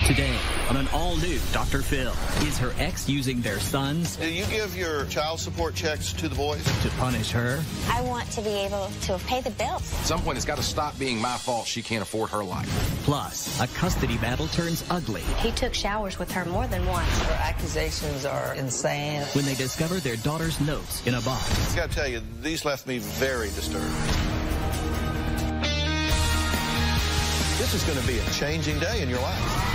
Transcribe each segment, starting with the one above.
Today, on an all-new Dr. Phil, is her ex using their sons? Do you give your child support checks to the boys? To punish her? I want to be able to pay the bills. At some point, it's got to stop being my fault she can't afford her life. Plus, a custody battle turns ugly. He took showers with her more than once. Her accusations are insane. When they discover their daughter's notes in a box. I got to tell you, these left me very disturbed. This is going to be a changing day in your life.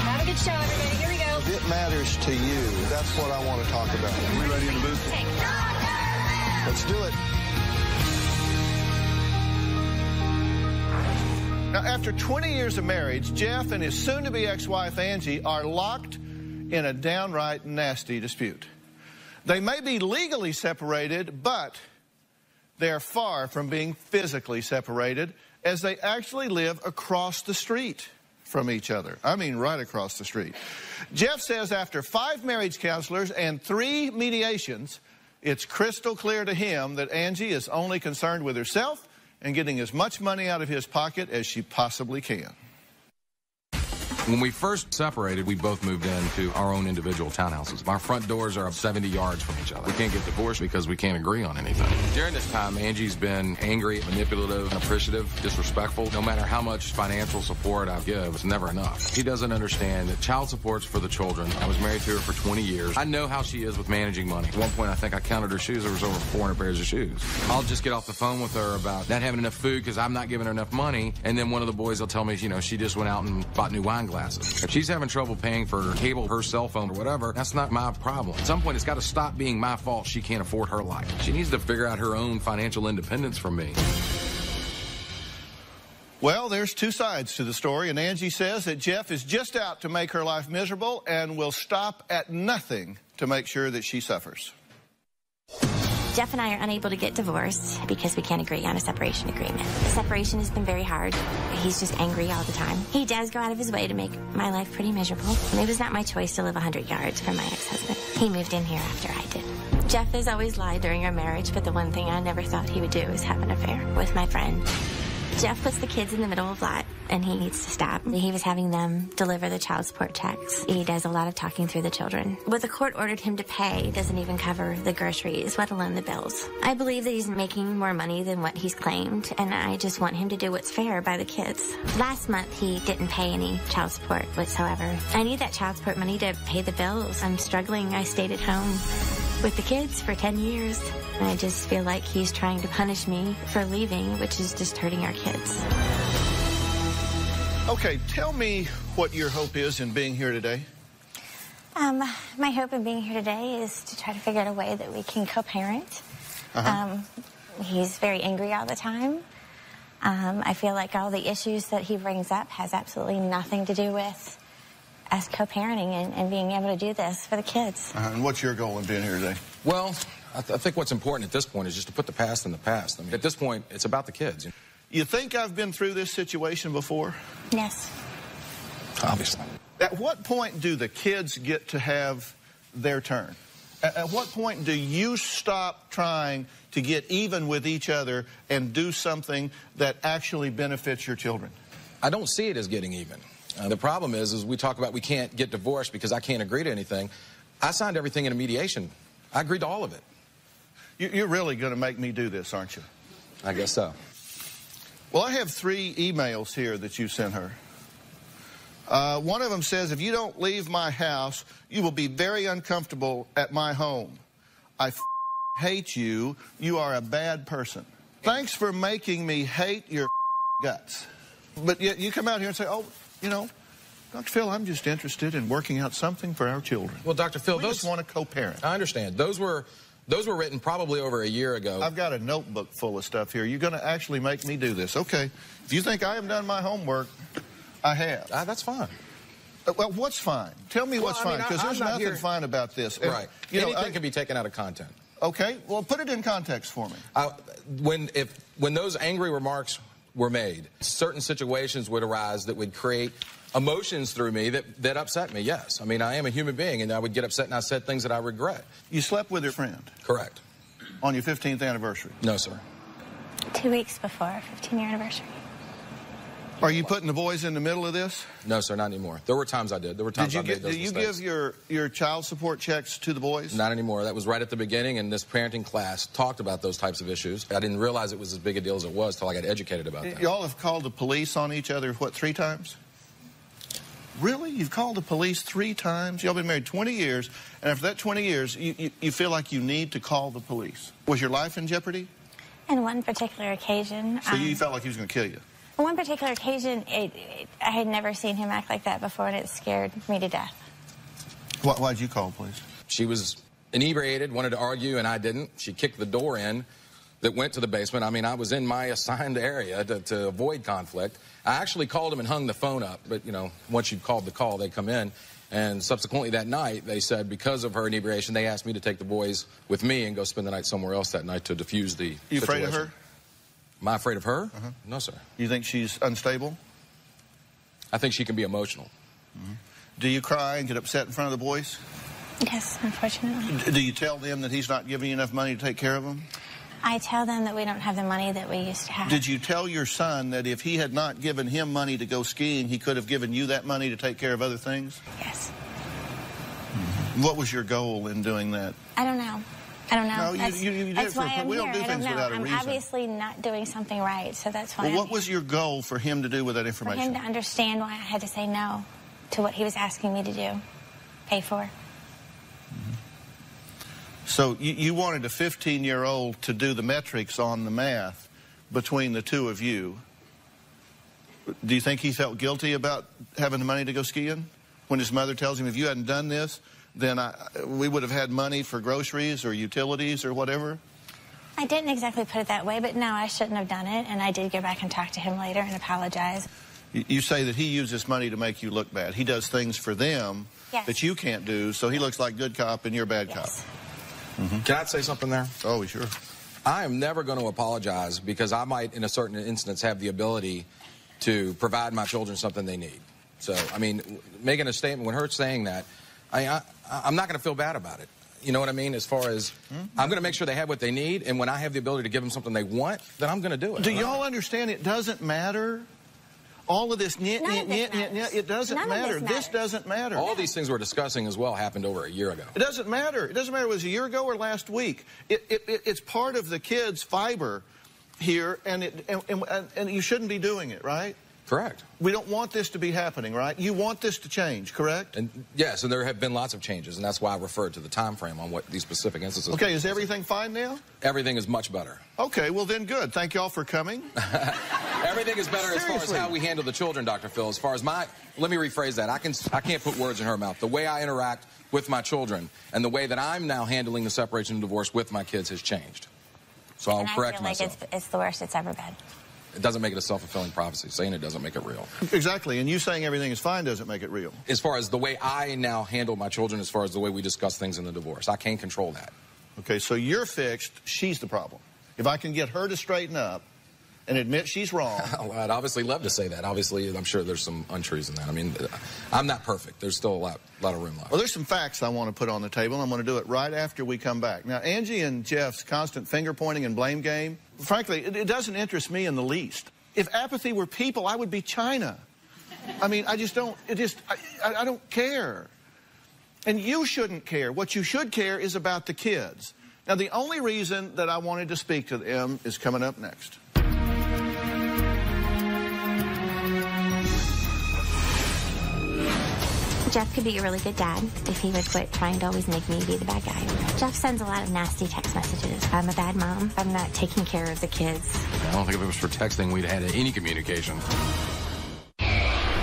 Have a good show, everybody. Here we go. If it matters to you, that's what I want to talk about. Are we ready in the booth? Let's do it. Now, after 20 years of marriage, Jeff and his soon-to-be ex-wife, Angie, are locked in a downright nasty dispute. They may be legally separated, but they're far from being physically separated, as they actually live across the street from each other. I mean, right across the street. Jeff says after 5 marriage counselors and 3 mediations, it's crystal clear to him that Angie is only concerned with herself and getting as much money out of his pocket as she possibly can. When we first separated, we both moved into our own individual townhouses. Our front doors are 70 yards from each other. We can't get divorced because we can't agree on anything. During this time, Angie's been angry, manipulative, unappreciative, disrespectful. No matter how much financial support I give, it's never enough. She doesn't understand that child support's for the children. I was married to her for 20 years. I know how she is with managing money. At one point, I think I counted her shoes. There was over 400 pairs of shoes. I'll just get off the phone with her about not having enough food because I'm not giving her enough money. And then one of the boys will tell me, you know, she just went out and bought new wine glasses. If she's having trouble paying for cable, her cell phone, or whatever, that's not my problem. At some point, it's got to stop being my fault she can't afford her life. She needs to figure out her own financial independence from me. Well, there's 2 sides to the story, and Angie says that Jeff is just out to make her life miserable and will stop at nothing to make sure that she suffers. Jeff and I are unable to get divorced because we can't agree on a separation agreement. The separation has been very hard. He's just angry all the time. He does go out of his way to make my life pretty miserable. It was not my choice to live 100 yards from my ex-husband. He moved in here after I did. Jeff has always lied during our marriage, but the one thing I never thought he would do is have an affair with my friend. Jeff puts the kids in the middle of lot, and he needs to stop. He was having them deliver the child support checks. He does a lot of talking through the children. What the court ordered him to pay doesn't even cover the groceries, let alone the bills. I believe that he's making more money than what he's claimed, and I just want him to do what's fair by the kids. Last month, he didn't pay any child support whatsoever. I need that child support money to pay the bills. I'm struggling. I stayed at home with the kids for 10 years. And I just feel like he's trying to punish me for leaving, which is just hurting our kids. Okay, tell me what your hope is in being here today. My hope in being here today is to try to figure out a way that we can co-parent. He's very angry all the time. I feel like all the issues that he brings up has absolutely nothing to do with us co-parenting and being able to do this for the kids. And what's your goal in being here today? Well, I think what's important at this point is just to put the past in the past. I mean, at this point, it's about the kids. You think I've been through this situation before? Yes. Obviously. At what point do the kids get to have their turn? At what point do you stop trying to get even with each other and do something that actually benefits your children? I don't see it as getting even. The problem is we talk about we can't get divorced because I can't agree to anything. I signed everything in a mediation. I agreed to all of it. You're really going to make me do this, aren't you? I guess so. Well, I have 3 emails here that you sent her. One of them says, if you don't leave my house, you will be very uncomfortable at my home. I hate you. You are a bad person. Thanks for making me hate your guts. But yet you come out here and say, oh, you know, Dr. Phil, I'm just interested in working out something for our children. Well, Dr. Phil, we just want to co-parent. I understand. Those were written probably over a year ago. I've got a notebook full of stuff here. You're going to actually make me do this. Okay. If you think I haven't done my homework, I have. That's fine. Well, what's fine? Tell me what's fine, because there's nothing fine about this. Right. Anything can be taken out of content. Okay. Well, put it in context for me. When those angry remarks were made, certain situations would arise that would create emotions through me that upset me, yes. I mean, I am a human being, and I would get upset, and I said things that I regret. You slept with your friend? Correct. On your 15th anniversary? No, sir. 2 weeks before our 15-year anniversary. Are you putting the boys in the middle of this? No, sir, not anymore. There were times I did. There were times I made those mistakes. Did you give your child support checks to the boys? Not anymore. That was right at the beginning, and this parenting class talked about those types of issues. I didn't realize it was as big a deal as it was until I got educated about that. Y'all have called the police on each other, what, 3 times? Really? You've called the police 3 times? Y'all been married 20 years, and after that 20 years, you feel like you need to call the police. Was your life in jeopardy? On one particular occasion. So you felt like he was going to kill you? On one particular occasion, I had never seen him act like that before, and it scared me to death. Why'd you call the police? She was inebriated, wanted to argue, and I didn't. She kicked the door in that went to the basement. I mean, I was in my assigned area to avoid conflict. I actually called him and hung the phone up, but, you know, once you've called the call, they come in. And subsequently that night, they said because of her inebriation, they asked me to take the boys with me and go spend the night somewhere else that night to diffuse the situation. You afraid of her? Am I afraid of her? No, sir. You think she's unstable? I think she can be emotional. Do you cry and get upset in front of the boys? Yes, unfortunately. Do you tell them that he's not giving you enough money to take care of them? I tell them that we don't have the money that we used to have. Did you tell your son that if he had not given him money to go skiing, he could have given you that money to take care of other things? Yes. What was your goal in doing that? I don't know. I don't know. No, you did it for we don't do things without a reason. I'm obviously not doing something right, so that's why. Well, what was your goal for him to do with that information? For him to understand why I had to say no to what he was asking me to do, pay for. So you wanted a 15-year-old to do the metrics on the math between the two of you. Do you think he felt guilty about having the money to go skiing? When his mother tells him, if you hadn't done this, then we would have had money for groceries or utilities or whatever? I didn't exactly put it that way, but no, I shouldn't have done it, and I did go back and talk to him later and apologize. You say that he uses money to make you look bad. He does things for them that you can't do, so he looks like good cop and you're bad cop. Can I say something there? Oh, sure. I am never going to apologize because I might, in a certain instance, have the ability to provide my children something they need. So, I mean, making a statement, when her saying that, I'm not going to feel bad about it. You know what I mean? As far as, I'm going to make sure they have what they need, and when I have the ability to give them something they want, then I'm going to do it. Do y'all understand it doesn't matter? All of this, it doesn't matter. This doesn't matter. All these things we're discussing as well happened over a year ago. It doesn't matter. It doesn't matter if it was a year ago or last week. It's part of the kids' fiber here, and you shouldn't be doing it, right? Correct. We don't want this to be happening, right? You want this to change, correct? And yes, and there have been lots of changes, and that's why I referred to the time frame on what these specific instances. Okay, is everything fine now? Everything is much better. Okay, well then good. Thank y'all for coming. Everything is better as far as how we handle the children, Dr. Phil. As far as let me rephrase that. I can't put words in her mouth. The way I interact with my children and the way that I'm now handling the separation and divorce with my kids has changed. So I'll correct myself. I feel like it's the worst it's ever been. It doesn't make it a self-fulfilling prophecy. Saying it doesn't make it real. Exactly, and you saying everything is fine doesn't make it real. As far as the way I now handle my children, as far as the way we discuss things in the divorce, I can't control that. Okay, so you're fixed, she's the problem. If I can get her to straighten up and admit she's wrong. Well, I'd obviously love to say that. Obviously, I'm sure there's some untruths in that. I mean, I'm not perfect. There's still a lot of room left. Well, there's some facts I want to put on the table, and I'm going to do it right after we come back. Now, Angie and Jeff's constant finger-pointing and blame game, frankly, it doesn't interest me in the least. If apathy were people, I would be China. I mean, I don't care. And you shouldn't care. What you should care is about the kids. Now, the only reason that I wanted to speak to them is coming up next. Jeff could be a really good dad if he would quit trying to always make me be the bad guy. Jeff sends a lot of nasty text messages. I'm a bad mom. I'm not taking care of the kids. I don't think if it was for texting, we'd had any communication.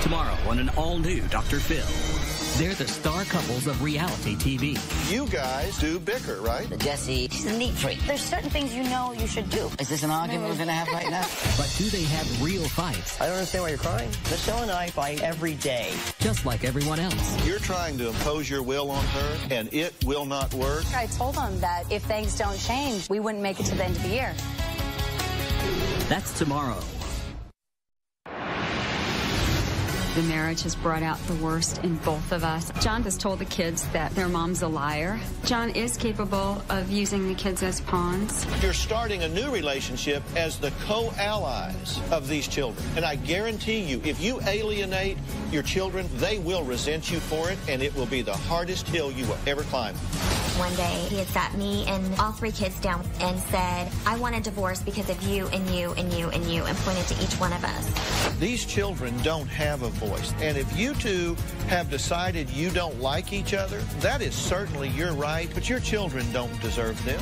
Tomorrow on an all-new Dr. Phil. They're the star couples of reality TV. You guys do bicker, right? Jesse, she's a neat freak. There's certain things you know you should do. Is this an argument we're going to have right now? But do they have real fights? I don't understand why you're crying. Michelle and I fight every day. Just like everyone else. You're trying to impose your will on her, and it will not work. I told them that if things don't change, we wouldn't make it to the end of the year. That's tomorrow. The marriage has brought out the worst in both of us. John has told the kids that their mom's a liar. John is capable of using the kids as pawns. You're starting a new relationship as the co-allies of these children. And I guarantee you, if you alienate your children, they will resent you for it, and it will be the hardest hill you will ever climb. One day, he had sat me and all 3 kids down and said, I want a divorce because of you and you and you and you, and pointed to each one of us. These children don't have a voice. And if you two have decided you don't like each other, that is certainly your right, but your children don't deserve this.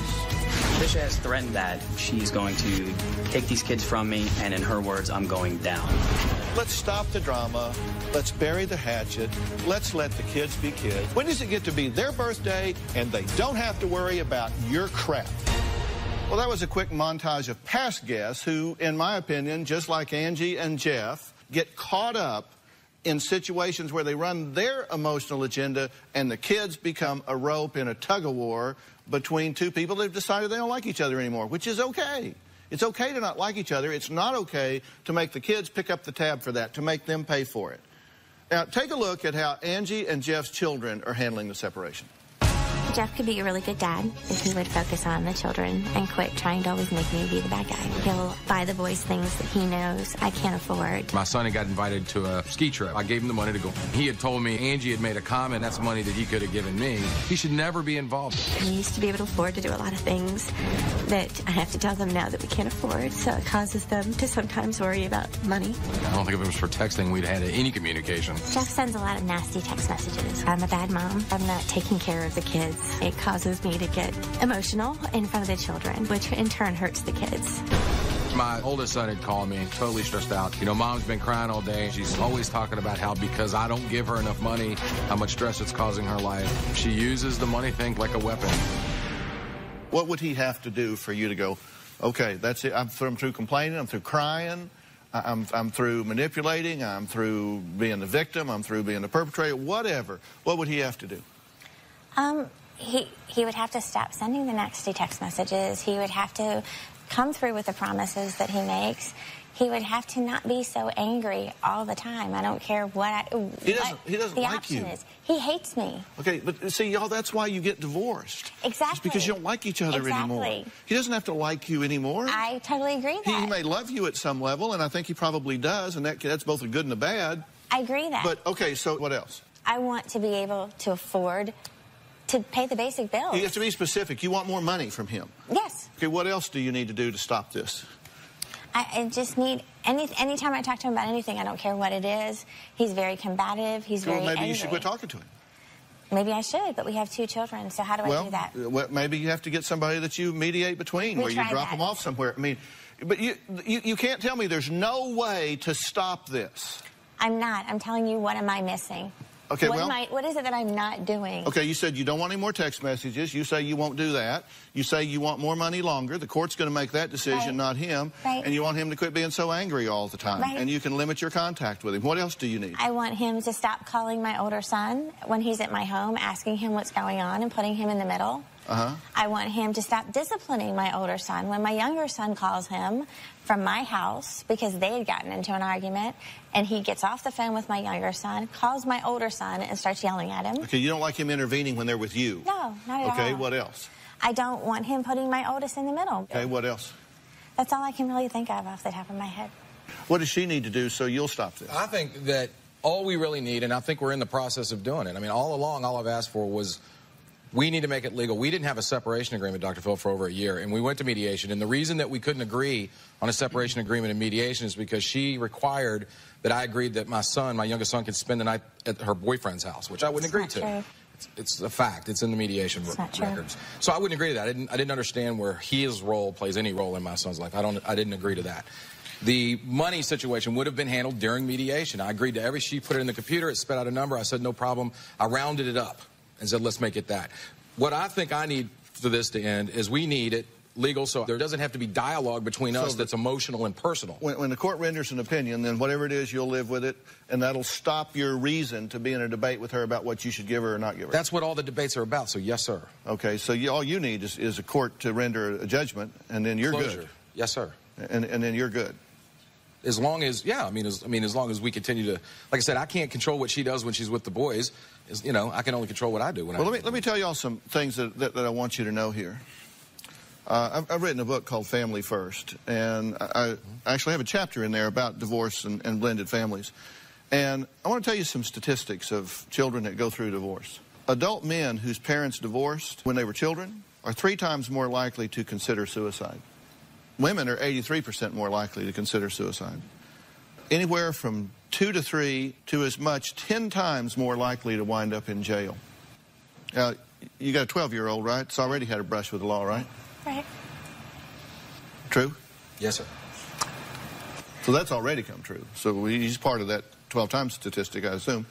Tricia has threatened that she's going to take these kids from me, and in her words, I'm going down. Let's stop the drama. Let's bury the hatchet. Let's let the kids be kids. When does it get to be their birthday and they don't have to worry about your crap? Well, that was a quick montage of past guests who, in my opinion, just like Angie and Jeff, get caught up in situations where they run their emotional agenda and the kids become a rope in a tug-of-war between 2 people that have decided they don't like each other anymore, which is okay. It's okay to not like each other. It's not okay to make the kids pick up the tab for that, to make them pay for it. Now, take a look at how Angie and Jeff's children are handling the separation. Jeff could be a really good dad if he would focus on the children and quit trying to always make me be the bad guy. He'll buy the boys things that he knows I can't afford. My son had got invited to a ski trip. I gave him the money to go. He had told me Angie had made a comment, that's money that he could have given me. He should never be involved. He used to be able to afford to do a lot of things that I have to tell them now that we can't afford, so it causes them to sometimes worry about money. I don't think if it was for texting, we'd had any communication. Jeff sends a lot of nasty text messages. I'm a bad mom. I'm not taking care of the kids. It causes me to get emotional in front of the children, which in turn hurts the kids. My oldest son had called me, totally stressed out. You know, Mom's been crying all day. She's always talking about how because I don't give her enough money, how much stress it's causing her life. She uses the money thing like a weapon. What would he have to do for you to go, okay, that's it, I'm through complaining, I'm through crying, I'm through manipulating, I'm through being the victim, I'm through being the perpetrator, whatever. What would he have to do? He would have to stop sending the nasty text messages. He would have to come through with the promises that he makes. He would have to not be so angry all the time. I don't care what he doesn't the like option you. is. He hates me. Okay, but see, y'all, that's why you get divorced. Exactly. It's because you don't like each other anymore. He doesn't have to like you anymore. I totally agree with that. He may love you at some level, and I think he probably does, and that's both a good and a bad. I agree that. But, okay, so what else? I want to be able to afford to pay the basic bills. You have to be specific. You want more money from him. Yes. Okay, what else do you need to do to stop this? I just need, anytime I talk to him about anything, I don't care what it is, he's very combative, he's very angry. Well, maybe you should quit talking to him. Maybe I should, but we have 2 children, so how do I do that? Well, maybe you have to get somebody that you mediate between, where you drop them off somewhere. I mean, but you can't tell me there's no way to stop this. I'm not. I'm telling you, what am I missing? Okay, what is it that I'm not doing? Okay, you said you don't want any more text messages. You say you won't do that. You say you want more money longer. The court's going to make that decision, not him. Right. And you want him to quit being so angry all the time. Right. And you can limit your contact with him. What else do you need? I want him to stop calling my older son when he's at my home, asking him what's going on and putting him in the middle. I want him to stop disciplining my older son when my younger son calls him from my house because they had gotten into an argument, and he gets off the phone with my younger son, calls my older son, and starts yelling at him. Okay, you don't like him intervening when they're with you? No, not at all. Okay, what else? I don't want him putting my oldest in the middle. Okay, what else? That's all I can really think of off the top of my head. What does she need to do so you'll stop this? I think that all we really need, and I think we're in the process of doing it. I mean, all along, all I've asked for was we need to make it legal. We didn't have a separation agreement, Dr. Phil, for over a year, and we went to mediation. And the reason that we couldn't agree on a separation agreement and mediation is because she required that I agreed that my son, my youngest son, could spend the night at her boyfriend's house, which I wouldn't agree to. It's a fact. It's in the mediation records. So I wouldn't agree to that. I didn't understand where his role plays any role in my son's life. I didn't agree to that. The money situation would have been handled during mediation. I agreed to she put it in the computer, it spit out a number. I said, no problem. I rounded it up and said, let's make it that. What I think I need for this to end is we need it legal, so there doesn't have to be dialogue between us that's emotional and personal. When the court renders an opinion, then whatever it is, you'll live with it, and that'll stop your reason to be in a debate with her about what you should give her or not give her. That's what all the debates are about, so yes, sir. Okay, so all you need is a court to render a judgment, and then you're Closure. good. Yes, sir. And then you're good. As long as, yeah, as long as we continue to, like I said, I can't control what she does when she's with the boys. You know, I can only control what I do. Let me tell you all some things that I want you to know here. I've written a book called Family First, and I actually have a chapter in there about divorce and blended families. And I want to tell you some statistics of children that go through divorce. Adult men whose parents divorced when they were children are 3 times more likely to consider suicide. Women are 83% more likely to consider suicide. Anywhere from 2 to 3 to as much 10 times more likely to wind up in jail. Now, you got a 12-year-old, right? It's already had a brush with the law, right? Right. True? Yes, sir. So that's already come true. So he's part of that 12 times statistic, I assume.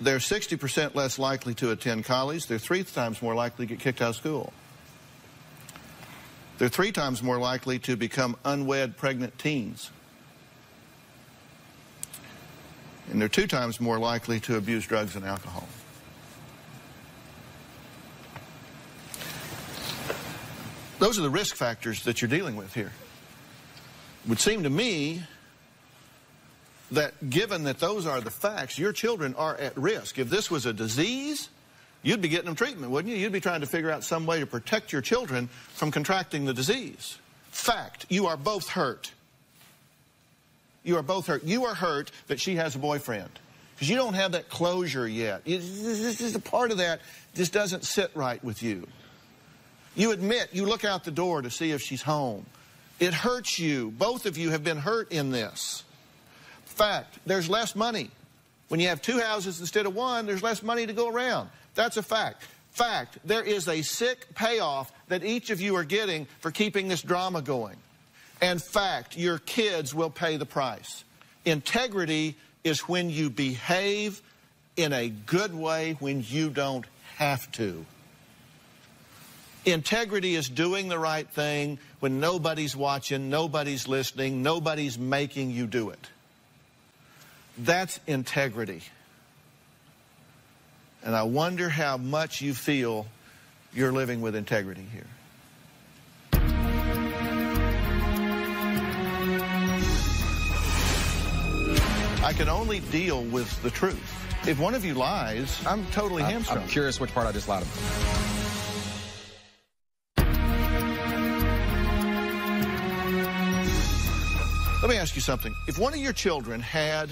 They're 60% less likely to attend college. They're 3 times more likely to get kicked out of school. They're 3 times more likely to become unwed pregnant teens. And they're 2 times more likely to abuse drugs and alcohol. Those are the risk factors that you're dealing with here. It would seem to me that given that those are the facts, your children are at risk. If this was a disease, you'd be getting them treatment, wouldn't you? You'd be trying to figure out some way to protect your children from contracting the disease. Fact, you are both hurt. You are both hurt. You are hurt that she has a boyfriend because you don't have that closure yet. This is a part of that just doesn't sit right with you. You admit, you look out the door to see if she's home. It hurts you. Both of you have been hurt in this. Fact, there's less money. When you have 2 houses instead of 1, there's less money to go around. That's a fact. Fact, there is a sick payoff that each of you are getting for keeping this drama going. And fact, your kids will pay the price. Integrity is when you behave in a good way when you don't have to. Integrity is doing the right thing when nobody's watching, nobody's listening, nobody's making you do it. That's integrity. And I wonder how much you feel you're living with integrity here. I can only deal with the truth. If one of you lies, I'm totally hamstrung. I'm curious which part I just lied about. Let me ask you something. If one of your children had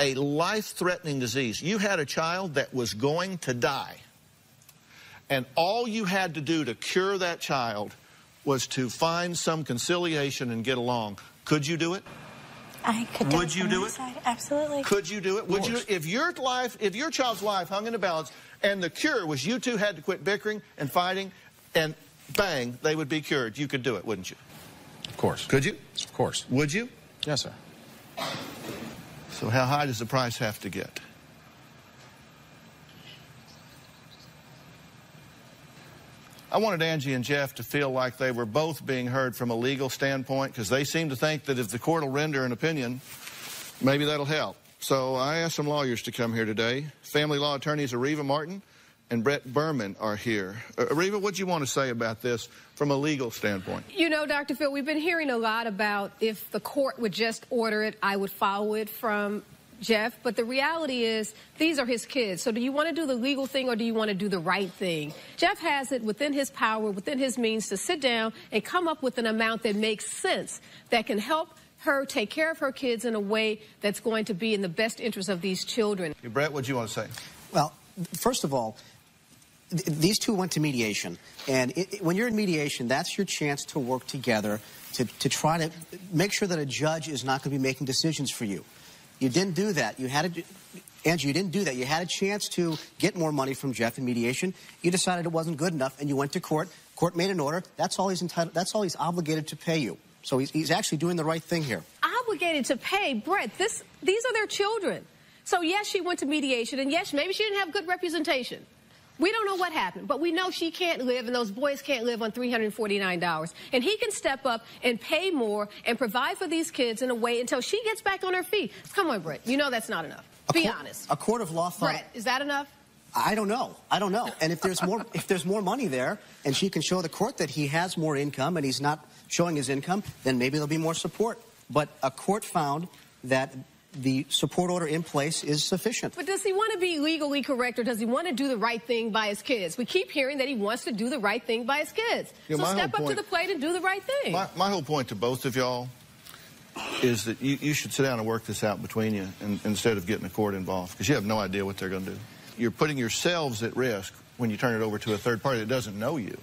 a life-threatening disease, you had a child that was going to die, and all you had to do to cure that child was to find some conciliation and get along, could you do it? I could do it. Would you do it? Absolutely. Could you do it? Would you? If your child's life hung in the balance and the cure was you two had to quit bickering and fighting and bang, they would be cured, you could do it, wouldn't you? Of course. Could you? Of course. Would you? Yes, sir. So how high does the price have to get? I wanted Angie and Jeff to feel like they were both being heard from a legal standpoint because they seem to think that if the court will render an opinion, maybe that'll help. So I asked some lawyers to come here today. Family law attorneys Ariva Martin and Brett Berman are here. Ariva, what do you want to say about this from a legal standpoint? You know, Dr. Phil, we've been hearing a lot about if the court would just order it, I would follow it from Jeff. But the reality is these are his kids. So do you want to do the legal thing or do you want to do the right thing? Jeff has it within his power, within his means to sit down and come up with an amount that makes sense, that can help her take care of her kids in a way that's going to be in the best interest of these children. Hey, Brett, what do you want to say? Well, first of all, these two went to mediation, and when you're in mediation, that's your chance to work together to try to make sure that a judge is not going to be making decisions for you. You didn't do that. Angie, you didn't do that. You had a chance to get more money from Jeff in mediation. You decided it wasn't good enough, and you went to court. Court made an order. That's all he's entitled. That's all he's obligated to pay you. So he's actually doing the right thing here. Obligated to pay, Brett. These are their children. So yes, she went to mediation, and yes, maybe she didn't have good representation. We don't know what happened, but we know she can't live and those boys can't live on $349. And he can step up and pay more and provide for these kids in a way until she gets back on her feet. Come on, Brett. You know that's not enough. Be honest. A court of law thought... Brett, is that enough? I don't know. I don't know. And if there's more money there and she can show the court that he has more income and he's not showing his income, then maybe there'll be more support. but a court found that the support order in place is sufficient. But does he want to be legally correct, or does he want to do the right thing by his kids? We keep hearing that he wants to do the right thing by his kids. So step up to the plate and do the right thing. My whole point to both of y'all is that you should sit down and work this out between you instead of getting the court involved, because you have no idea what they're going to do. You're putting yourselves at risk when you turn it over to a third party that doesn't know you.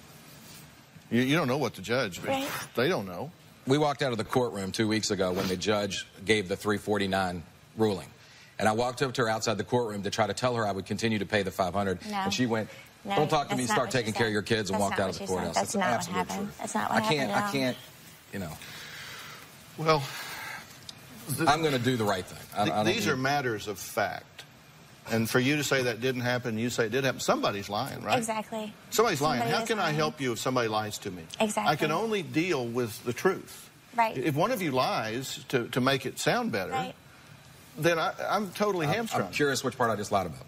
You don't know what the judge, right. They don't know. We walked out of the courtroom 2 weeks ago when the judge gave the 349 ruling. And I walked up to her outside the courtroom to try to tell her I would continue to pay the $500. No. And she went, don't talk to me, start taking care of your kids, and walked out of the courthouse. That's not what happened. That's not what happened at all. I can't, you know. Well, I'm going to do the right thing. These are matters of fact. And for you to say that didn't happen, you say it did happen, somebody's lying, right? Exactly. Somebody's lying. How can I help you if somebody lies to me? Exactly. I can only deal with the truth. Right. If one of you lies to make it sound better, right. then I'm totally hamstrung. I'm curious which part I just lied about.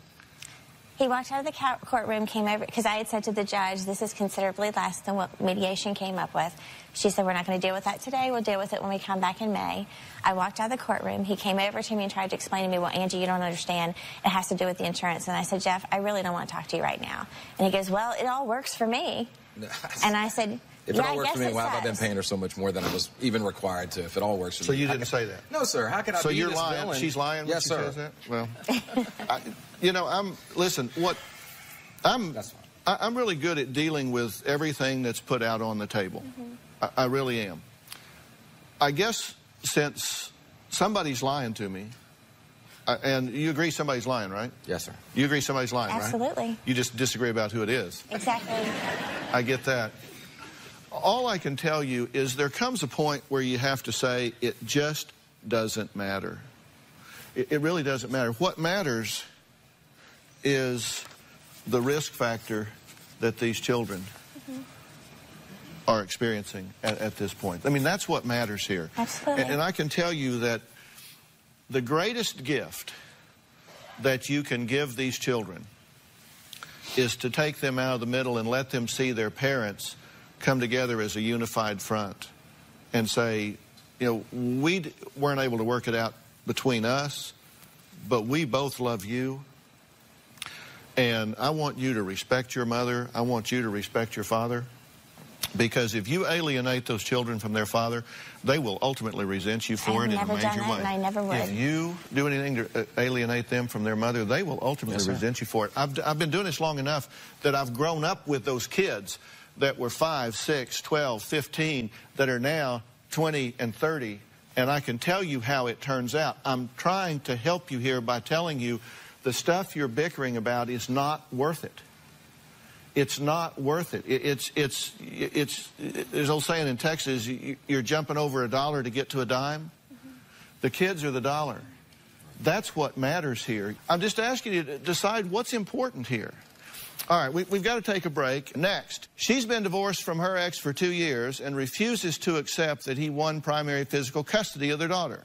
He walked out of the courtroom, came over, because I had said to the judge, this is considerably less than what mediation came up with. She said, we're not going to deal with that today. We'll deal with it when we come back in May. I walked out of the courtroom. He came over to me and tried to explain to me, well, Angie, you don't understand. It has to do with the insurance. And I said, Jeff, I really don't want to talk to you right now. And he goes, well, it all works for me. And I said, if it all works for me, why have I been paying her so much more than I was even required to? If it all works for me. So you didn't say that? No, sir. How could I be this villain? So you're lying? She's lying when she says that? Well, listen, I'm really good at dealing with everything that's put out on the table. Mm-hmm. I really am. I guess since somebody's lying to me, and you agree somebody's lying, right? Yes, sir. You agree somebody's lying, right? Absolutely. You just disagree about who it is. Exactly. I get that. All I can tell you is there comes a point where you have to say it just doesn't matter. It really doesn't matter. What matters is the risk factor that these children are experiencing at this point. I mean, that's what matters here. Absolutely. And I can tell you that the greatest gift that you can give these children is to take them out of the middle and let them see their parents come together as a unified front and say, we weren't able to work it out between us, but we both love you. And I want you to respect your mother. I want you to respect your father. Because if you alienate those children from their father, they will ultimately resent you for it in a major way. I've never done that, and I never would. If you do anything to alienate them from their mother, they will ultimately resent you for it. I've been doing this long enough that I've grown up with those kids that were 5, 6, 12, 15, that are now 20 and 30. And I can tell you how it turns out. I'm trying to help you here by telling you the stuff you're bickering about is not worth it. It's not worth it. There's an old saying in Texas, you're jumping over a dollar to get to a dime. The kids are the dollar. That's what matters here. I'm just asking you to decide what's important here. All right, we've got to take a break. Next, she's been divorced from her ex for 2 years and refuses to accept that he won primary physical custody of their daughter.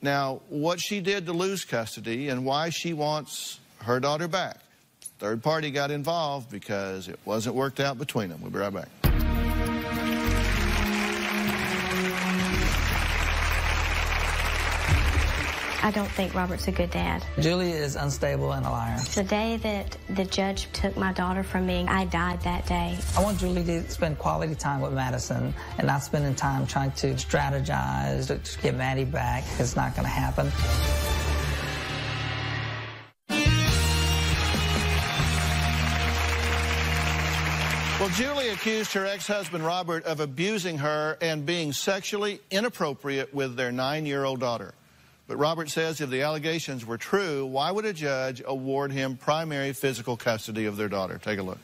Now, what she did to lose custody and why she wants her daughter back. Third party got involved because it wasn't worked out between them. We'll be right back. I don't think Robert's a good dad. Julie is unstable and a liar. The day that the judge took my daughter from me, I died that day. I want Julie to spend quality time with Madison and not spending time trying to strategize to get Maddie back. It's not going to happen. Well, Julie accused her ex-husband Robert of abusing her and being sexually inappropriate with their 9-year-old daughter. But Robert says if the allegations were true, why would a judge award him primary physical custody of their daughter? Take a look.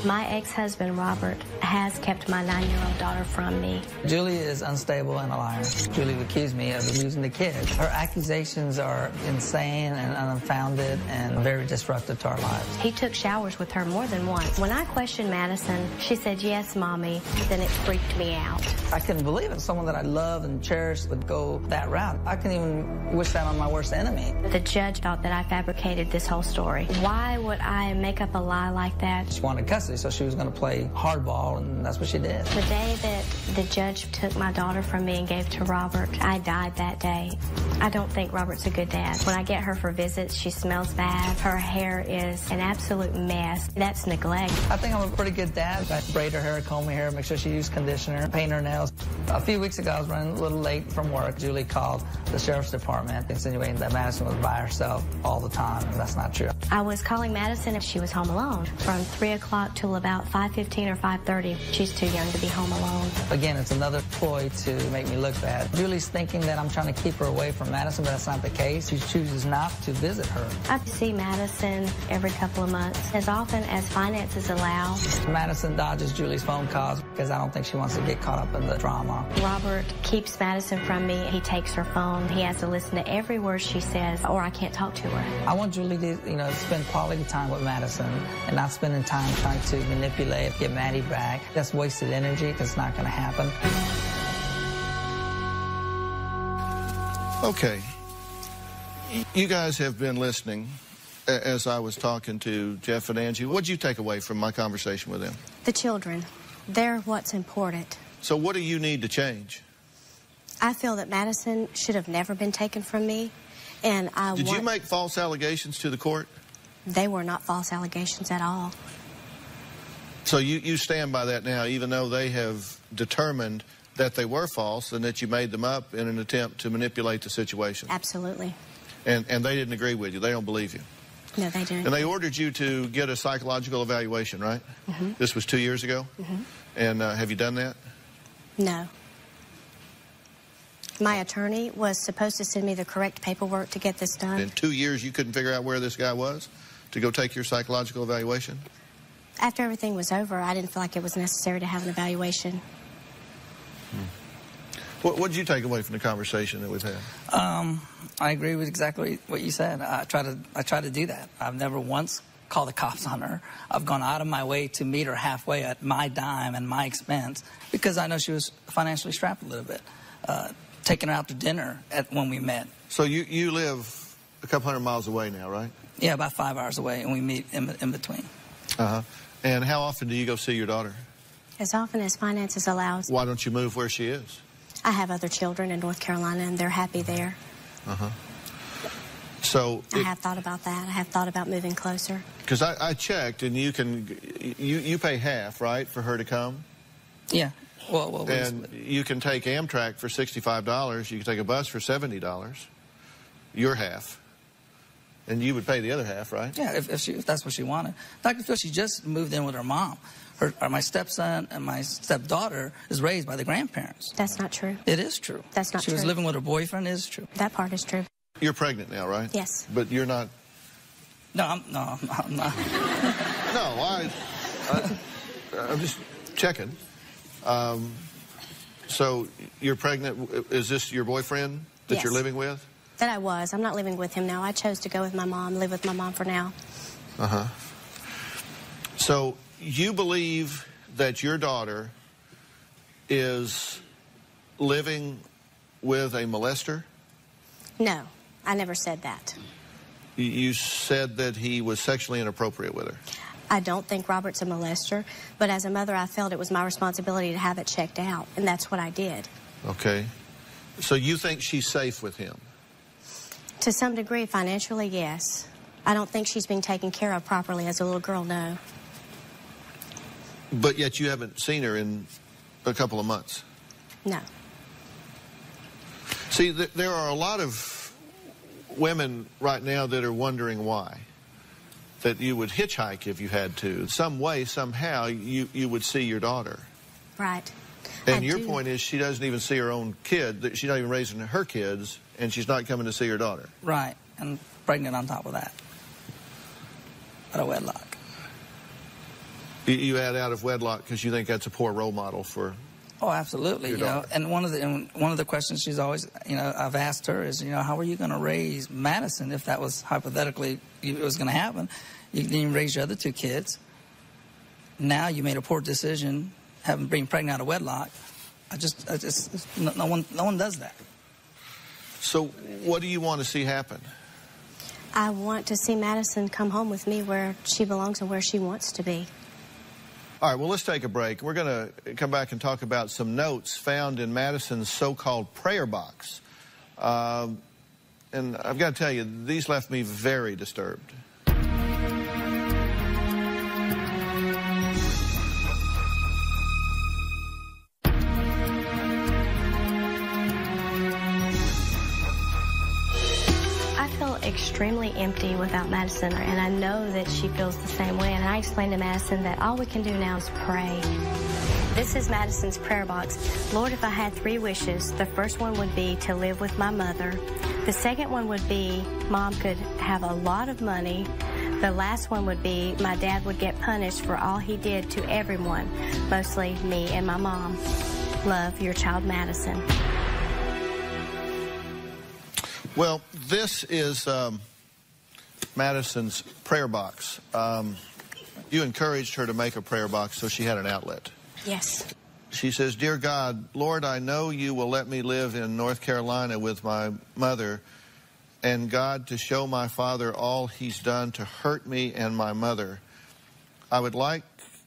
My ex-husband, Robert, has kept my 9-year-old daughter from me. Julie is unstable and a liar. Julie accused me of abusing the kids. Her accusations are insane and unfounded and very disruptive to our lives. He took showers with her more than once. When I questioned Madison, she said, yes, Mommy. Then it freaked me out. I couldn't believe it. Someone that I love and cherish would go that route. I couldn't even wish that on my worst enemy. The judge thought that I fabricated this whole story. Why would I make up a lie like that? She wanted custody. so she was going to play hardball, and that's what she did. The day that the judge took my daughter from me and gave to Robert, I died that day. I don't think Robert's a good dad. When I get her for visits, she smells bad. Her hair is an absolute mess. That's neglect. I think I'm a pretty good dad. I braid her hair, comb her hair, make sure she uses conditioner, paint her nails. A few weeks ago, I was running a little late from work. Julie called the sheriff's department insinuating that Madison was by herself all the time, and that's not true. I was calling Madison if she was home alone from 3 o'clock till about 5:15 or 5:30. She's too young to be home alone. Again, it's another ploy to make me look bad. Julie's thinking that I'm trying to keep her away from Madison, but that's not the case. She chooses not to visit her. I see Madison every couple of months, as often as finances allow. Madison dodges Julie's phone calls because I don't think she wants to get caught up in the drama. Robert keeps Madison from me. He takes her phone. He has to listen to every word she says, or I can't talk to her. I want Julie to, spend quality time with Madison and not spending time trying to manipulate, get Maddie back. That's wasted energy because it's not going to happen. Okay. You guys have been listening as I was talking to Jeff and Angie. What did you take away from my conversation with them? The children. They're what's important. So what do you need to change? I feel that Madison should have never been taken from me, and Did you make false allegations to the court? They were not false allegations at all. So you stand by that now, even though they have determined that they were false and that you made them up in an attempt to manipulate the situation? Absolutely. And they didn't agree with you? They don't believe you? No, they didn't. And they ordered you to get a psychological evaluation, right? Mm-hmm. This was 2 years ago? Mm-hmm. And have you done that? No. My attorney was supposed to send me the correct paperwork to get this done. In 2 years, you couldn't figure out where this guy was to go take your psychological evaluation? After everything was over, I didn't feel like it was necessary to have an evaluation. What did you take away from the conversation that we've had? I agree with exactly what you said. I try to do that. I've never once called the cops on her. I've gone out of my way to meet her halfway at my dime and my expense because I know she was financially strapped a little bit. Taking her out to dinner when we met. So you live a couple hundred miles away now, right? Yeah, about 5 hours away, and we meet in between. Uh-huh. And how often do you go see your daughter? As often as finances allow. Why don't you move where she is? I have other children in North Carolina, and they're happy there. Uh-huh. So I have thought about that. I have thought about moving closer. Because I checked, and you pay half, right, for her to come? Yeah. Well, and you can take Amtrak for $65. You can take a bus for $70. Your half. And you would pay the other half, right? Yeah, if that's what she wanted. Dr. Phil, she just moved in with her mom. My stepson and my stepdaughter is raised by the grandparents. That's not true. It is true. That's not true. She was living with her boyfriend. It is true. That part is true. You're pregnant now, right? Yes. But you're not... No, I'm not. No, I'm just checking. So you're pregnant. Is this your boyfriend that you're living with? That I was. I'm not living with him now. I chose to go with my mom, live with my mom for now. Uh-huh. So you believe that your daughter is living with a molester? No, I never said that. You said that he was sexually inappropriate with her. I don't think Robert's a molester, but as a mother, I felt it was my responsibility to have it checked out, and that's what I did. Okay. So you think she's safe with him? To some degree, financially, yes. I don't think she's being taken care of properly as a little girl, no. But yet you haven't seen her in a couple of months? No. See, there are a lot of women right now that are wondering why. That you would hitchhike if you had to. Some way, somehow, you would see your daughter. Right. And your point is she doesn't even see her own kid. She's not even raising her kids, and she's not coming to see her daughter. Right. And pregnant on top of that. Out of wedlock. You had out of wedlock because you think that's a poor role model for... Oh, absolutely. You know, and one of the questions she's always, I've asked her is, how are you going to raise Madison if that was hypothetically it was going to happen? You didn't raise your other two kids. Now you made a poor decision, being pregnant out of wedlock. No one does that. So what do you want to see happen? I want to see Madison come home with me where she belongs and where she wants to be. All right, well, let's take a break. We're going to come back and talk about some notes found in Madison's so-called prayer box. And I've got to tell you, these left me very disturbed. Extremely empty without Madison, and I know that she feels the same way, and I explained to Madison that all we can do now is pray. This is Madison's prayer box. Lord, if I had 3 wishes, the first one would be to live with my mother. The second one would be Mom could have a lot of money. The last one would be my dad would get punished for all he did to everyone, mostly me and my mom. Love, your child, Madison. Well, this is Madison's prayer box. You encouraged her to make a prayer box so she had an outlet. Yes. She says, Dear God, Lord, I know you will let me live in North Carolina with my mother, and God, to show my father all he's done to hurt me and my mother. I would like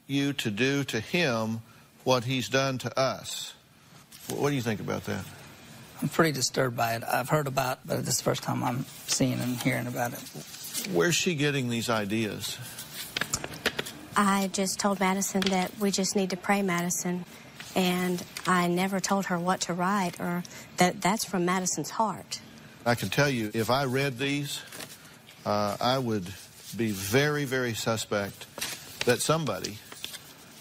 you to do to him what he's done to us. What do you think about that? I'm pretty disturbed by it. I've heard about it, but this is the first time I'm seeing and hearing about it. Where's she getting these ideas? I just told Madison that we just need to pray, Madison. And I never told her what to write or that's from Madison's heart. I can tell you, if I read these, I would be very, very suspect that somebody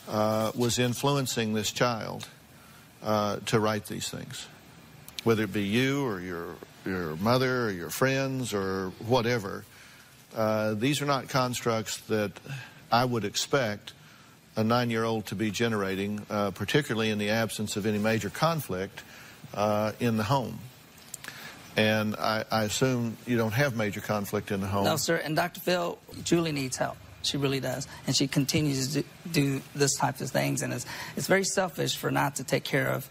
was influencing this child to write these things. Whether it be you or your mother or your friends or whatever, these are not constructs that I would expect a 9-year-old to be generating, particularly in the absence of any major conflict in the home. And I assume you don't have major conflict in the home. No, sir. And Dr. Phil, Julie needs help. She really does. And she continues to do this type of things. And it's very selfish for not to take care of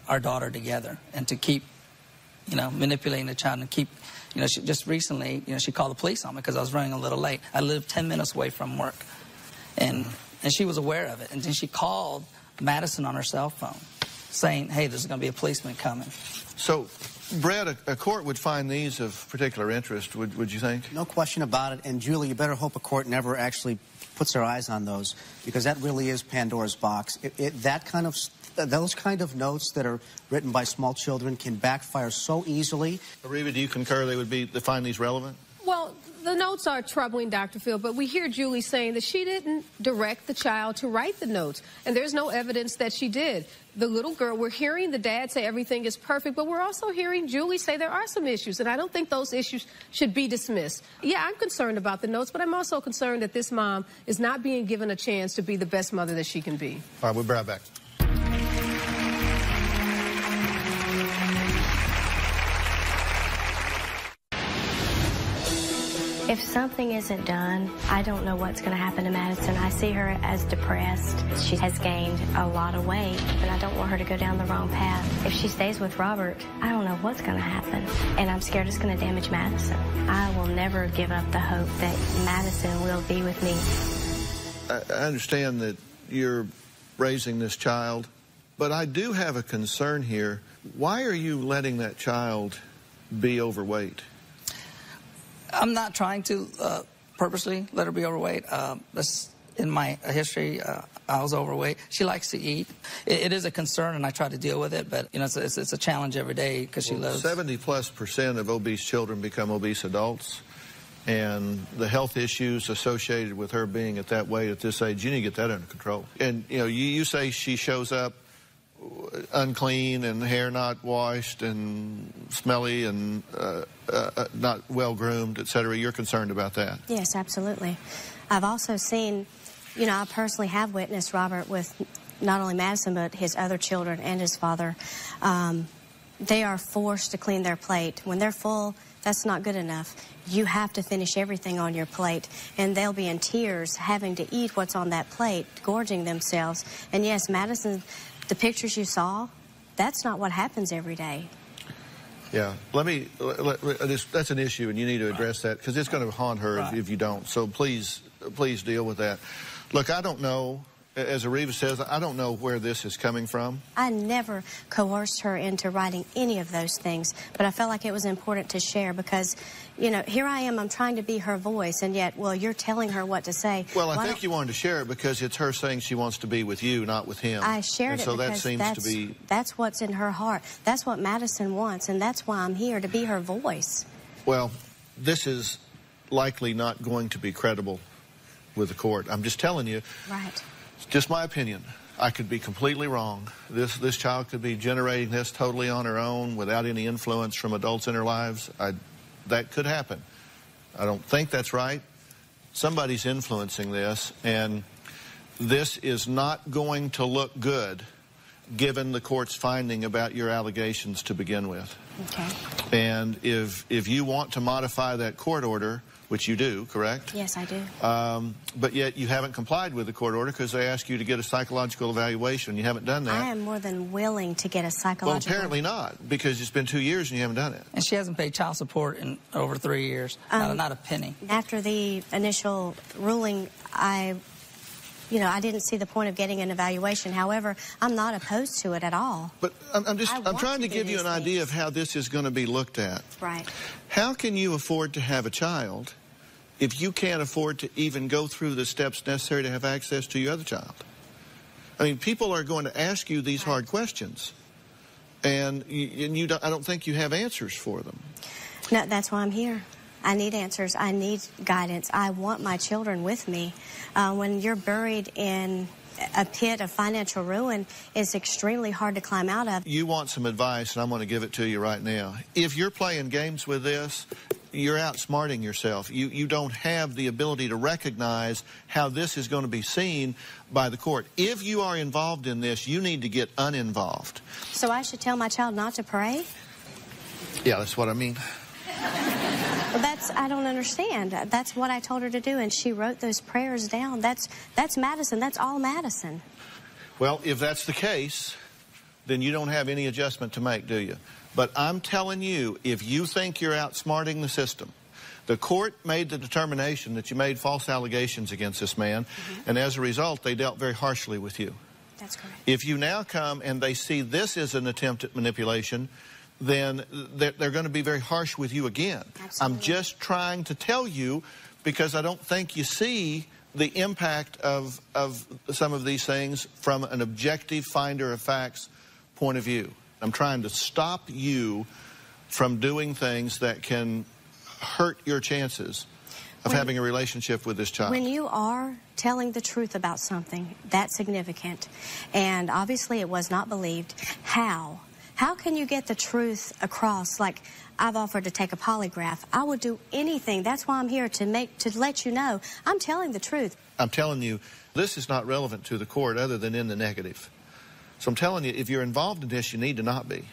our daughter together and to keep, manipulating the child and keep, she just recently, she called the police on me because I was running a little late. I lived 10 minutes away from work. And she was aware of it. And then she called Madison on her cell phone saying, hey, there's going to be a policeman coming. So, Brett, a court would find these of particular interest, would you think? No question about it. And, Julie, you better hope a court never actually puts their eyes on those, because that really is Pandora's box. Those kind of notes that are written by small children can backfire so easily. Reva, do you concur they find these relevant? Well, the notes are troubling, Dr. Phil, but we hear Julie saying that she didn't direct the child to write the notes, and there's no evidence that she did. The little girl, we're hearing the dad say everything is perfect, but we're also hearing Julie say there are some issues, and I don't think those issues should be dismissed. Yeah, I'm concerned about the notes, but I'm also concerned that this mom is not being given a chance to be the best mother that she can be. All right, we'll be right back. If something isn't done, I don't know what's going to happen to Madison. I see her as depressed. She has gained a lot of weight, and I don't want her to go down the wrong path. If she stays with Robert, I don't know what's going to happen, and I'm scared it's going to damage Madison. I will never give up the hope that Madison will be with me. I understand that you're raising this child, but I do have a concern here. Why are you letting that child be overweight? I'm not trying to purposely let her be overweight. That's in my history. I was overweight. She likes to eat. It is a concern, and I try to deal with it, but it's a challenge every day because she loves. 70+% of obese children become obese adults, and the health issues associated with her being at that weight at this age, you need to get that under control. And you say she shows up unclean and hair not washed and smelly and not well groomed, etc. You're concerned about that? Yes, absolutely. I've also seen, I personally have witnessed Robert with not only Madison but his other children and his father. They are forced to clean their plate. When they're full, that's not good enough. You have to finish everything on your plate, and they'll be in tears having to eat what's on that plate, gorging themselves. And yes, Madison, the pictures you saw, that's not what happens every day. Yeah, that's an issue, and you need to address that, because it's going to haunt her if you don't. So please deal with that. Look, I don't know as Areva says, I don't know where this is coming from. I never coerced her into writing any of those things, but I felt like it was important to share because, you know, here I am, I'm trying to be her voice, and yet, well, you're telling her what to say. Well, I think you wanted to share it because it's her saying she wants to be with you, not with him. I shared and it so because that seems to be... that's what's in her heart. That's what Madison wants, and that's why I'm here, to be her voice. Well, this is likely not going to be credible with the court. I'm just telling you. Right. It's just my opinion. I could be completely wrong. This child could be generating this totally on her own without any influence from adults in her lives. That could happen. I don't think that's right. Somebody's influencing this, and this is not going to look good given the court's finding about your allegations to begin with. Okay. And if you want to modify that court order, which you do, correct? Yes, I do. But yet you haven't complied with the court order because they ask you to get a psychological evaluation. You haven't done that. I am more than willing to get a psychological... Well, apparently not, because it's been 2 years and you haven't done it. And she hasn't paid child support in over 3 years. Not a penny. After the initial ruling, I didn't see the point of getting an evaluation. However, I'm not opposed to it at all. But I'm trying to give you an idea of how this is going to be looked at. Right. How can you afford to have a child if you can't afford to even go through the steps necessary to have access to your other child? I mean, people are going to ask you these hard questions, and I don't think you have answers for them. No, that's why I'm here. I need answers. I need guidance. I want my children with me. When you're buried in a pit of financial ruin, it's extremely hard to climb out of. You want some advice, and I'm going to give it to you right now. If you're playing games with this, you're outsmarting yourself. You don't have the ability to recognize how this is going to be seen by the court. If you are involved in this, you need to get uninvolved. So I should tell my child not to pray? Yeah, that's what I mean. Well, I don't understand. That's what I told her to do, and she wrote those prayers down. That's Madison. That's all Madison. Well, if that's the case, then you don't have any adjustment to make, do you? But I'm telling you, if you think you're outsmarting the system, the court made the determination that you made false allegations against this man, and as a result, they dealt very harshly with you. That's correct. If you now come and they see this as an attempt at manipulation, then they're going to be very harsh with you again. Absolutely. I'm just trying to tell you because I don't think you see the impact of some of these things from an objective finder of facts point of view. I'm trying to stop you from doing things that can hurt your chances of having a relationship with this child. When you are telling the truth about something, that's significant. And obviously it was not believed. How? How can you get the truth across? Like, I've offered to take a polygraph. I would do anything. That's why I'm here, to let you know I'm telling the truth. I'm telling you, this is not relevant to the court other than in the negative. So I'm telling you, if you're involved in this, you need to not be.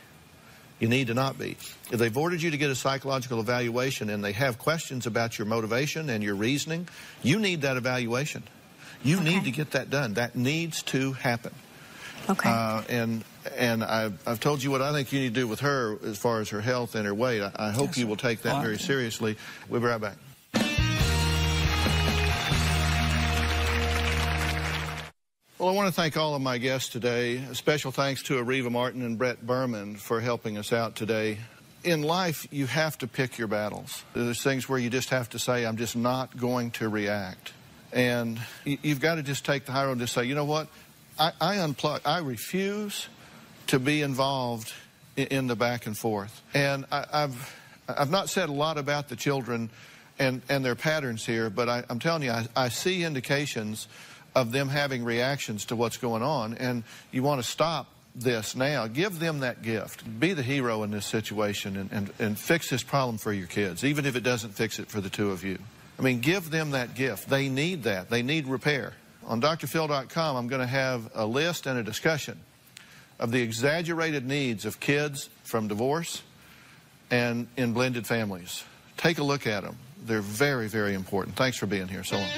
You need to not be. If they've ordered you to get a psychological evaluation and they have questions about your motivation and your reasoning, you need that evaluation. You need to get that done. That needs to happen. Okay. And I've told you what I think you need to do with her as far as her health and her weight. I hope you will take that very seriously. We'll be right back. Well, I want to thank all of my guests today. A special thanks to Areva Martin and Brett Berman for helping us out today. In life, you have to pick your battles. There's things where you just have to say, I'm just not going to react. And you've got to just take the high road and just say, you know what? I unplug. I refuse to be involved in the back and forth. And I've not said a lot about the children and their patterns here, but I'm telling you, I see indications of them having reactions to what's going on, and you want to stop this now. Give them that gift. Be the hero in this situation and fix this problem for your kids, even if it doesn't fix it for the two of you. I mean, give them that gift. They need that. They need repair. On drphil.com, I'm going to have a list and a discussion of the exaggerated needs of kids from divorce and in blended families. Take a look at them. They're very, very important. Thanks for being here. So long.